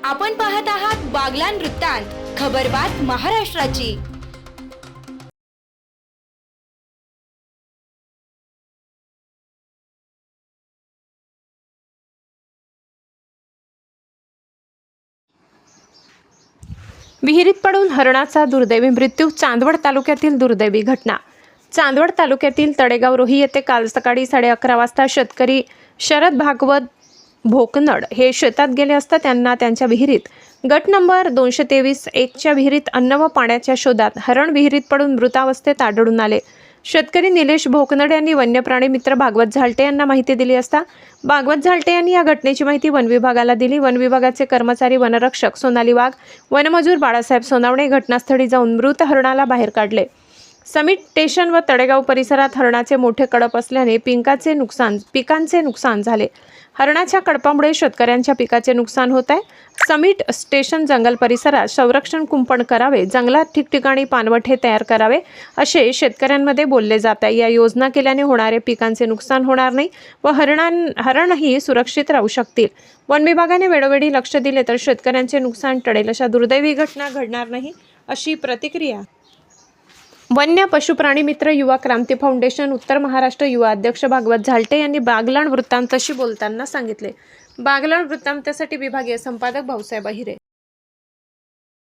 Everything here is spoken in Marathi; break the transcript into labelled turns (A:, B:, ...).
A: आपण पाहत आहात बागलाण वृत्तांत, खबरबात महाराष्ट्राची।
B: विहिरीत पडून हरणाचा दुर्दैवी मृत्यू। चांदवड तालुक्यातील दुर्दैवी घटना। चांदवड तालुक्यातील तळेगाव रोही येथे काल सकाळी 11:30 वाजता शेतकरी शरद भागवत भोकनड हे शेतात गेले असता त्यांना त्यांच्या विहिरीत गट नंबर 223-1च्या विहिरीत अन्न व पाण्याच्या शोधात हरण विहिरीत पडून मृतावस्थेत आढळून आले। शेतकरी निलेश भोकनड यांनी वन्यप्राणी मित्र भागवत झालटे यांना माहिती दिली असता भागवत झालटे यांनी या घटनेची माहिती वन विभागाला दिली। वन विभागाचे कर्मचारी वनरक्षक सोनाली वाघ, वनमजूर बाळासाहेब सोनावणे घटनास्थळी जाऊन मृत हरणाला बाहेर काढले। समिट स्टेशन व तळेगाव परिसरात हरणाचे मोठे कळप असल्याने पिकांचे नुकसान झाले। हरणाच्या कळपामुळे शेतकऱ्यांच्या पिकाचे नुकसान होत आहे। समिट स्टेशन जंगल परिसरात संरक्षण कुंपण करावे, जंगलात ठिकठिकाणी पाणवठे तयार करावे असे शेतकऱ्यांमध्ये बोलले जात आहे। या योजना केल्याने होणारे पिकांचे नुकसान होणार नाही व हरणही सुरक्षित राहू शकतील। वन विभागाने वेळोवेळी लक्ष दिले तर शेतकऱ्यांचे नुकसान टळेल, अशा दुर्दैवी घटना घडणार नाही अशी प्रतिक्रिया वन्य पशुप्राणी मित्र युवा क्रांती फाउंडेशन उत्तर महाराष्ट्र युवा अध्यक्ष भागवत झालटे यांनी बागलाण वृत्तांताशी बोलताना सांगितले। बागलाण वृत्तांतासाठी विभागीय संपादक भाऊसाहेब अहिरे।